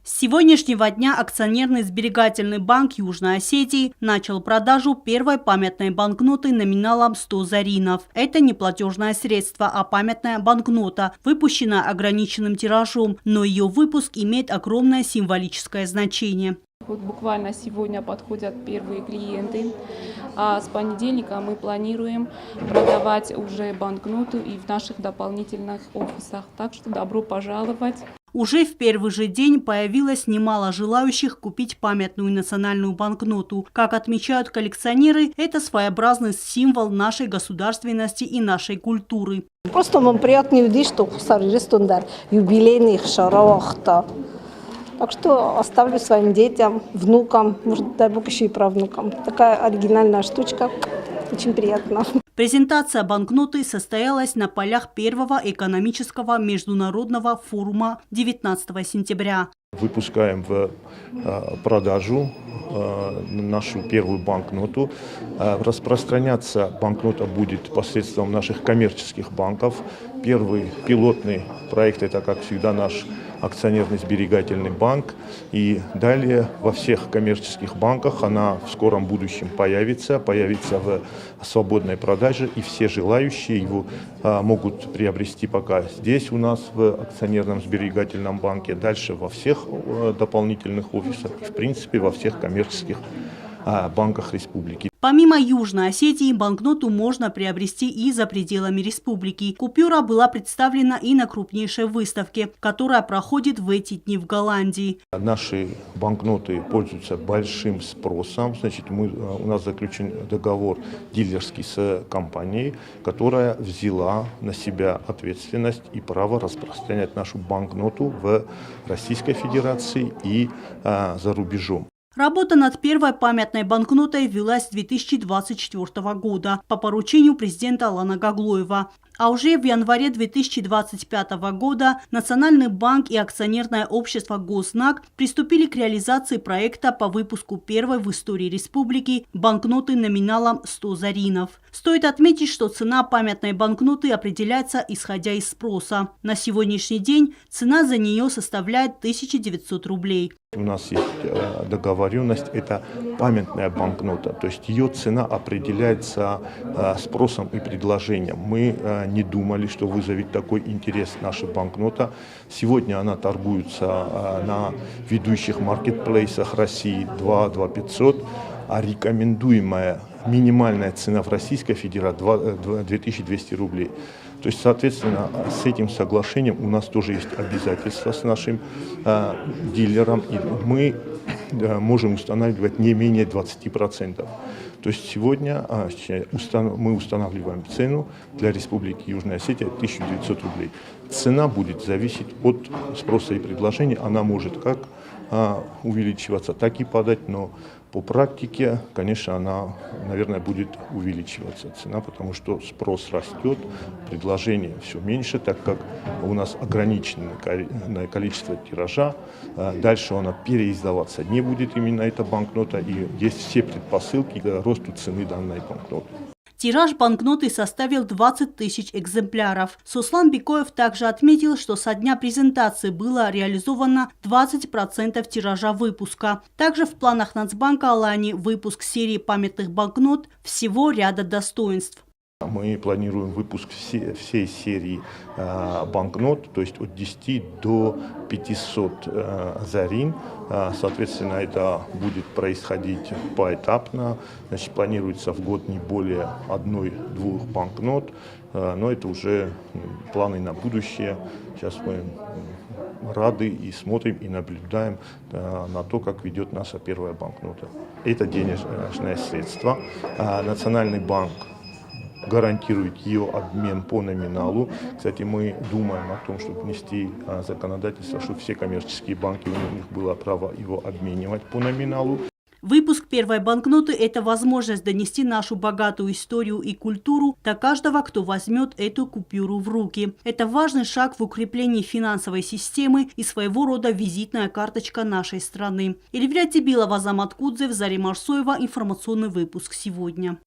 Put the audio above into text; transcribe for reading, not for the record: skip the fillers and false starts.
С сегодняшнего дня акционерный сберегательный банк Южной Осетии начал продажу первой памятной банкноты номиналом 100 заринов. Это не платежное средство, а памятная банкнота, выпущенная ограниченным тиражом, но ее выпуск имеет огромное символическое значение. Вот буквально сегодня подходят первые клиенты, а с понедельника мы планируем продавать уже банкноту и в наших дополнительных офисах. Так что добро пожаловать! Уже в первый же день появилось немало желающих купить памятную национальную банкноту. Как отмечают коллекционеры, это своеобразный символ нашей государственности и нашей культуры. Просто вам приятно видеть, что юбилейных шаровах-то. Так что оставлю своим детям, внукам, может, дай бог, еще и правнукам. Такая оригинальная штучка, очень приятно. Презентация банкноты состоялась на полях первого экономического международного форума 19 сентября. Выпускаем в продажу нашу первую банкноту. Распространяться банкнота будет посредством наших коммерческих банков. Первый пилотный проект – это, как всегда, наш акционерный сберегательный банк. И далее во всех коммерческих банках она в скором будущем появится в свободной продаже. И все желающие его могут приобрести пока здесь у нас в акционерном сберегательном банке, дальше во всех дополнительных офисах и, в принципе, во всех коммерческих банках республики. Помимо Южной Осетии, банкноту можно приобрести и за пределами республики. Купюра была представлена и на крупнейшей выставке, которая проходит в эти дни в Голландии. Наши банкноты пользуются большим спросом. Значит, у нас заключен договор дилерский с компанией, которая взяла на себя ответственность и право распространять нашу банкноту в Российской Федерации и за рубежом. Работа над первой памятной банкнотой велась с 2024 года по поручению президента Алана Гаглоева. А уже в январе 2025 года Национальный банк и акционерное общество «Гознак» приступили к реализации проекта по выпуску первой в истории республики банкноты номиналом 100 заринов. Стоит отметить, что цена памятной банкноты определяется исходя из спроса. На сегодняшний день цена за нее составляет 1900 рублей. У нас есть договоренность, это памятная банкнота, то есть ее цена определяется спросом и предложением. Мы не думали, что вызовет такой интерес наша банкнота. Сегодня она торгуется на ведущих маркетплейсах России 2500, а рекомендуемая минимальная цена в Российской Федерации 2200 рублей. То есть, соответственно, с этим соглашением у нас тоже есть обязательства с нашим дилером, и мы можем устанавливать не менее 20%. То есть сегодня мы устанавливаем цену для Республики Южная Осетия 1900 рублей. Цена будет зависеть от спроса и предложения. Она может как увеличиваться, так и падать, но по практике, конечно, она, наверное, будет увеличиваться цена, потому что спрос растет, предложение все меньше, так как у нас ограниченное количество тиража. Дальше она переиздаваться не будет, именно эта банкнота, и есть все предпосылки к росту цены данной банкноты. Тираж банкноты составил 20 тысяч экземпляров. Суслан Бикоев также отметил, что со дня презентации было реализовано 20% тиража выпуска. Также в планах Нацбанка Алании выпуск серии памятных банкнот всего ряда достоинств. Мы планируем выпуск всей серии банкнот, то есть от 10 до 500 зарин. Соответственно, это будет происходить поэтапно. Значит, планируется в год не более 1-2 банкнот, но это уже планы на будущее. Сейчас мы рады и смотрим и наблюдаем на то, как ведет наша первая банкнота. Это денежное средство. Национальный банк гарантирует ее обмен по номиналу. Кстати, мы думаем о том, чтобы внести законодательство, чтобы все коммерческие банки, у них было право его обменивать по номиналу. Выпуск первой банкноты – это возможность донести нашу богатую историю и культуру до каждого, кто возьмет эту купюру в руки. Это важный шаг в укреплении финансовой системы и своего рода визитная карточка нашей страны. Эльвира Тибилова, Азамат Кудзев, Зарема Арсоева. Информационный выпуск сегодня.